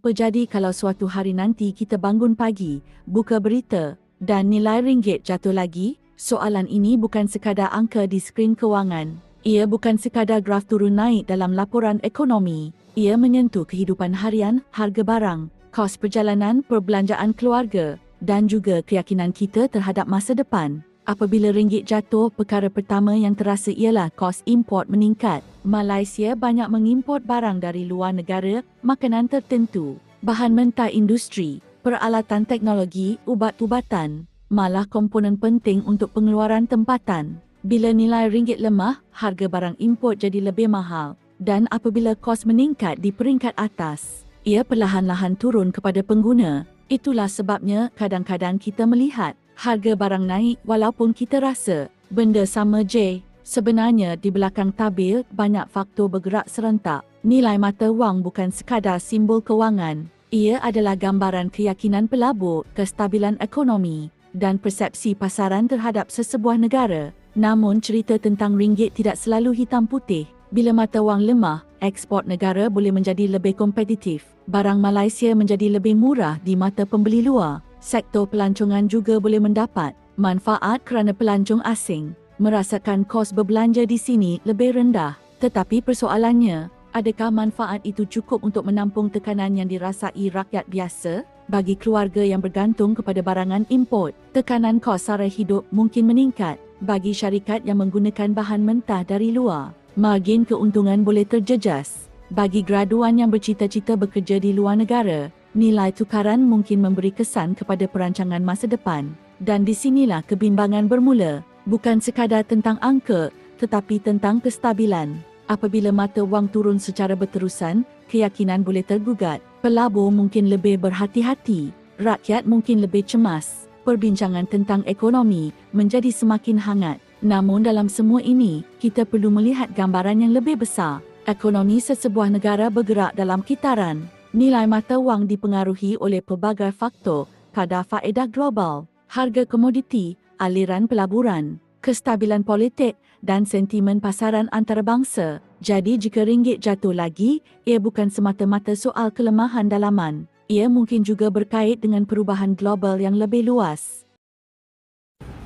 Apa jadi kalau suatu hari nanti kita bangun pagi, buka berita dan nilai ringgit jatuh lagi? Soalan ini bukan sekadar angka di skrin kewangan. Ia bukan sekadar graf turun naik dalam laporan ekonomi. Ia menyentuh kehidupan harian, harga barang, kos perjalanan, perbelanjaan keluarga dan juga keyakinan kita terhadap masa depan. Apabila ringgit jatuh, perkara pertama yang terasa ialah kos import meningkat. Malaysia banyak mengimport barang dari luar negara, makanan tertentu, bahan mentah industri, peralatan teknologi, ubat-ubatan, malah komponen penting untuk pengeluaran tempatan. Bila nilai ringgit lemah, harga barang import jadi lebih mahal. Dan apabila kos meningkat di peringkat atas, ia perlahan-lahan turun kepada pengguna. Itulah sebabnya kadang-kadang kita melihat harga barang naik walaupun kita rasa benda sama je. Sebenarnya di belakang tabir banyak faktor bergerak serentak. Nilai mata wang bukan sekadar simbol kewangan. Ia adalah gambaran keyakinan pelabur, kestabilan ekonomi dan persepsi pasaran terhadap sesebuah negara. Namun cerita tentang ringgit tidak selalu hitam putih. Bila mata wang lemah, ekspor negara boleh menjadi lebih kompetitif. Barang Malaysia menjadi lebih murah di mata pembeli luar. Sektor pelancongan juga boleh mendapat manfaat kerana pelancong asing merasakan kos berbelanja di sini lebih rendah. Tetapi persoalannya, adakah manfaat itu cukup untuk menampung tekanan yang dirasai rakyat biasa? Bagi keluarga yang bergantung kepada barangan import, tekanan kos sara hidup mungkin meningkat. Bagi syarikat yang menggunakan bahan mentah dari luar, margin keuntungan boleh terjejas. Bagi graduan yang bercita-cita bekerja di luar negara, nilai tukaran mungkin memberi kesan kepada perancangan masa depan. Dan di sinilah kebimbangan bermula. Bukan sekadar tentang angka, tetapi tentang kestabilan. Apabila mata wang turun secara berterusan, keyakinan boleh tergugat. Pelabur mungkin lebih berhati-hati. Rakyat mungkin lebih cemas. Perbincangan tentang ekonomi menjadi semakin hangat. Namun dalam semua ini, kita perlu melihat gambaran yang lebih besar. Ekonomi sesebuah negara bergerak dalam kitaran. Nilai mata wang dipengaruhi oleh pelbagai faktor, kadar faedah global, harga komoditi, aliran pelaburan, kestabilan politik dan sentimen pasaran antarabangsa. Jadi jika ringgit jatuh lagi, ia bukan semata-mata soal kelemahan dalaman. Ia mungkin juga berkait dengan perubahan global yang lebih luas.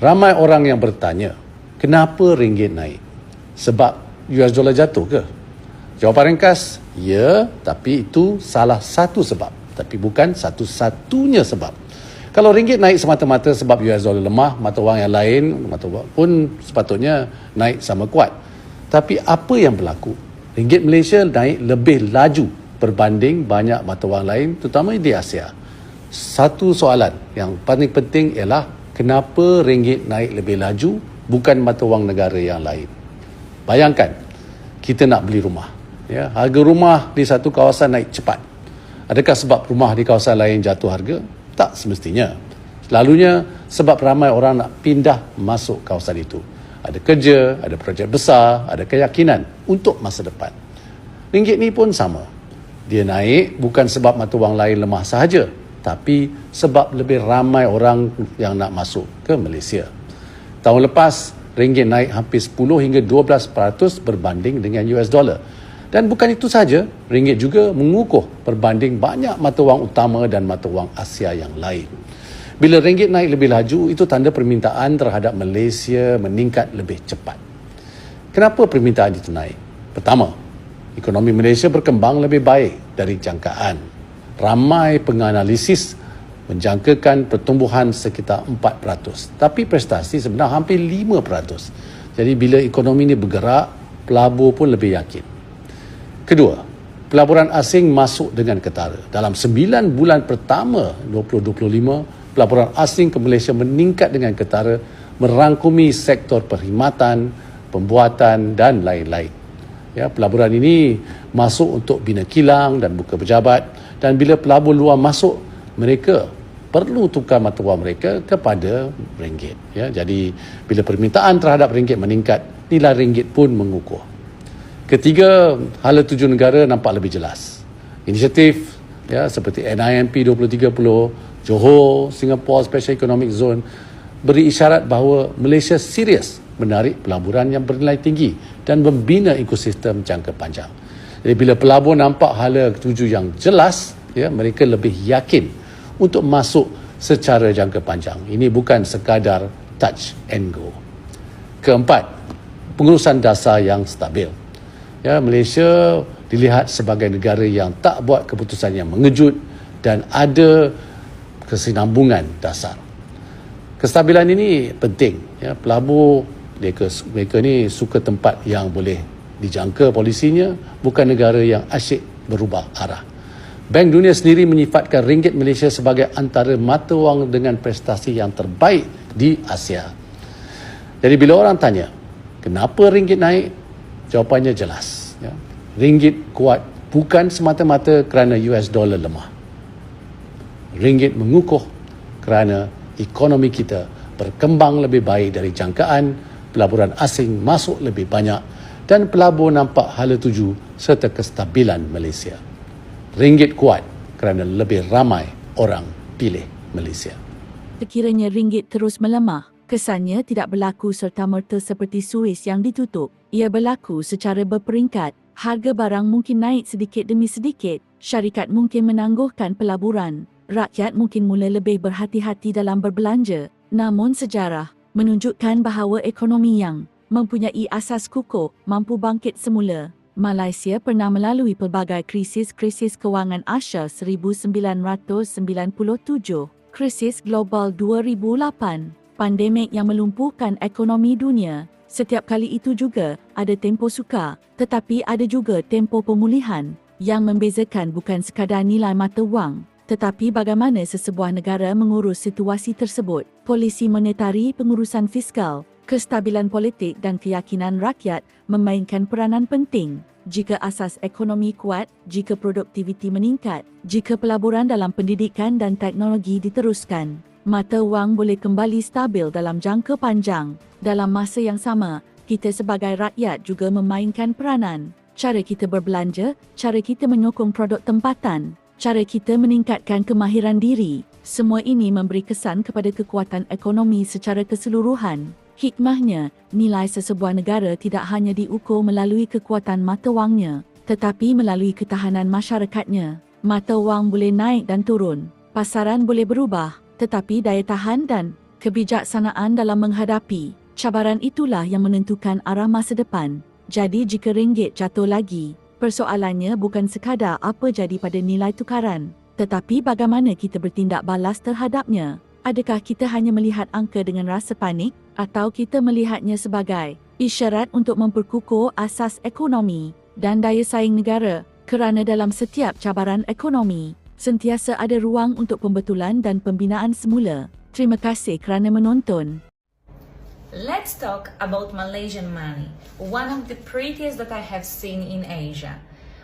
Ramai orang yang bertanya, kenapa ringgit naik? Sebab US dollar jatuh ke? Jawapan ringkas, ya, tapi itu salah satu sebab. Tapi bukan satu-satunya sebab. Kalau ringgit naik semata-mata sebab US dollar lemah, mata wang yang lain, mata wang pun sepatutnya naik sama kuat. Tapi apa yang berlaku? Ringgit Malaysia naik lebih laju berbanding banyak mata wang lain, terutama di Asia. Satu soalan yang paling penting ialah kenapa ringgit naik lebih laju bukan mata wang negara yang lain. Bayangkan, kita nak beli rumah. Ya, harga rumah di satu kawasan naik cepat. Adakah sebab rumah di kawasan lain jatuh harga? Tak semestinya. Selalunya sebab ramai orang nak pindah masuk kawasan itu. Ada kerja, ada projek besar, ada keyakinan untuk masa depan. Ringgit ni pun sama. Dia naik bukan sebab mata wang lain lemah sahaja, tapi sebab lebih ramai orang yang nak masuk ke Malaysia. Tahun lepas, ringgit naik hampir 10 hingga 12% berbanding dengan US dollar. Dan bukan itu saja, ringgit juga mengukuh berbanding banyak mata wang utama dan mata wang Asia yang lain. Bila ringgit naik lebih laju, itu tanda permintaan terhadap Malaysia meningkat lebih cepat. Kenapa permintaan itu naik? Pertama, ekonomi Malaysia berkembang lebih baik dari jangkaan. Ramai penganalisis menjangkakan pertumbuhan sekitar 4%. Tapi prestasi sebenarnya hampir 5%. Jadi bila ekonomi ini bergerak, pelabur pun lebih yakin. Kedua, pelaburan asing masuk dengan ketara. Dalam 9 bulan pertama 2025, pelaburan asing ke Malaysia meningkat dengan ketara, merangkumi sektor perkhidmatan, pembuatan dan lain-lain. Ya, pelaburan ini masuk untuk bina kilang dan buka pejabat, dan bila pelabur luar masuk, mereka perlu tukar mata wang mereka kepada ringgit. Ya, jadi bila permintaan terhadap ringgit meningkat, nilai ringgit pun mengukuh. Ketiga, hala tuju negara nampak lebih jelas. Inisiatif ya seperti NIMP 2030, Johor, Singapore Special Economic Zone beri isyarat bahawa Malaysia serius menarik pelaburan yang bernilai tinggi dan membina ekosistem jangka panjang. Jadi bila pelabur nampak hala tuju yang jelas, ya, mereka lebih yakin untuk masuk secara jangka panjang. Ini bukan sekadar touch and go. Keempat, pengurusan dasar yang stabil. Ya, Malaysia dilihat sebagai negara yang tak buat keputusan yang mengejut dan ada kesinambungan dasar. Kestabilan ini penting. Ya, pelabur mereka ni suka tempat yang boleh dijangka polisinya, bukan negara yang asyik berubah arah. Bank Dunia sendiri menyifatkan ringgit Malaysia sebagai antara mata wang dengan prestasi yang terbaik di Asia. Jadi bila orang tanya, kenapa ringgit naik? Jawapannya jelas. Ya. Ringgit kuat bukan semata-mata kerana US dollar lemah. Ringgit mengukuh kerana ekonomi kita berkembang lebih baik dari jangkaan, pelaburan asing masuk lebih banyak dan pelabur nampak hala tuju serta kestabilan Malaysia. Ringgit kuat kerana lebih ramai orang pilih Malaysia. Sekiranya ringgit terus melemah, kesannya tidak berlaku serta-merta seperti Suis yang ditutup. Ia berlaku secara berperingkat. Harga barang mungkin naik sedikit demi sedikit. Syarikat mungkin menangguhkan pelaburan. Rakyat mungkin mula lebih berhati-hati dalam berbelanja. Namun sejarah menunjukkan bahawa ekonomi yang mempunyai asas kukuh mampu bangkit semula. Malaysia pernah melalui pelbagai krisis kewangan Asia 1997, krisis global 2008, pandemik yang melumpuhkan ekonomi dunia. Setiap kali itu juga ada tempoh sukar, tetapi ada juga tempoh pemulihan. Yang membezakan bukan sekadar nilai mata wang, tetapi bagaimana sesebuah negara mengurus situasi tersebut. Polisi monetari, pengurusan fiskal, kestabilan politik dan keyakinan rakyat memainkan peranan penting. Jika asas ekonomi kuat, jika produktiviti meningkat, jika pelaburan dalam pendidikan dan teknologi diteruskan, mata wang boleh kembali stabil dalam jangka panjang. Dalam masa yang sama, kita sebagai rakyat juga memainkan peranan. Cara kita berbelanja, cara kita menyokong produk tempatan, cara kita meningkatkan kemahiran diri, semua ini memberi kesan kepada kekuatan ekonomi secara keseluruhan. Hikmahnya, nilai sesebuah negara tidak hanya diukur melalui kekuatan mata wangnya, tetapi melalui ketahanan masyarakatnya. Mata wang boleh naik dan turun, pasaran boleh berubah, tetapi daya tahan dan kebijaksanaan dalam menghadapi cabaran itulah yang menentukan arah masa depan. Jadi jika ringgit jatuh lagi, persoalannya bukan sekadar apa jadi pada nilai tukaran, tetapi bagaimana kita bertindak balas terhadapnya. Adakah kita hanya melihat angka dengan rasa panik atau kita melihatnya sebagai isyarat untuk memperkukuh asas ekonomi dan daya saing negara? Kerana dalam setiap cabaran ekonomi, sentiasa ada ruang untuk pembetulan dan pembinaan semula. Terima kasih kerana menonton. Let's talk about Malaysian money, one of the prettiest that I have seen in Asia.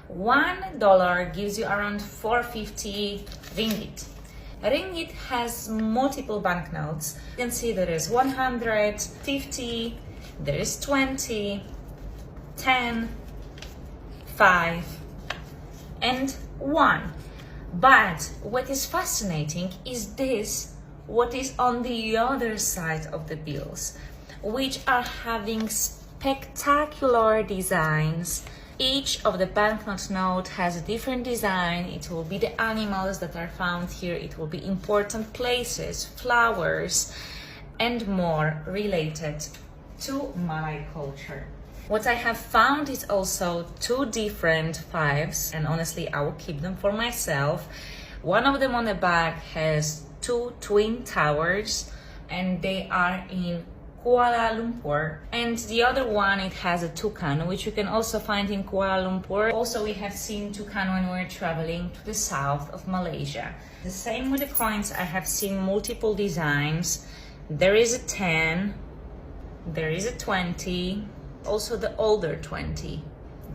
$1 gives you around 450 ringgit. Ringgit has multiple banknotes. You can see there is 100, 50, there is 20, 10, 5, and 1. But what is fascinating is this, what is on the other side of the bills, which are having spectacular designs. Each of the banknote note has a different design. It will be the animals that are found here. It will be important places, flowers, and more related to Malay culture. What I have found is also 2 different 5s, and honestly, I will keep them for myself. One of them on the back has 2 twin towers, and they are in Kuala Lumpur, and the other one, it has a toucan, which you can also find in Kuala Lumpur. Also, we have seen toucan when we're traveling to the south of Malaysia. The same with the coins. I have seen multiple designs. There is a 10, there is a 20, also the older 20.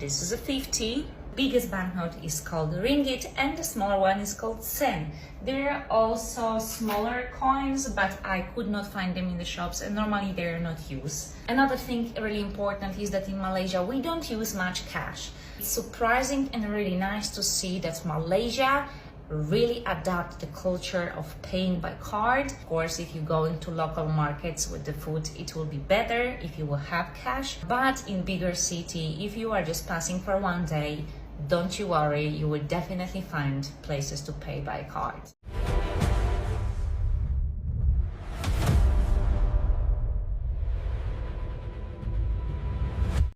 This is a 50. Biggest banknote is called ringgit, and the smaller one is called sen. There are also smaller coins, but I could not find them in the shops, and normally they are not used. Another thing really important is that in Malaysia we don't use much cash. It's surprising and really nice to see that Malaysia really adapt the culture of paying by card. Of course, if you go into local markets with the food, it will be better if you will have cash. But in bigger city, if you are just passing for one day, don't you worry, you will definitely find places to pay by card.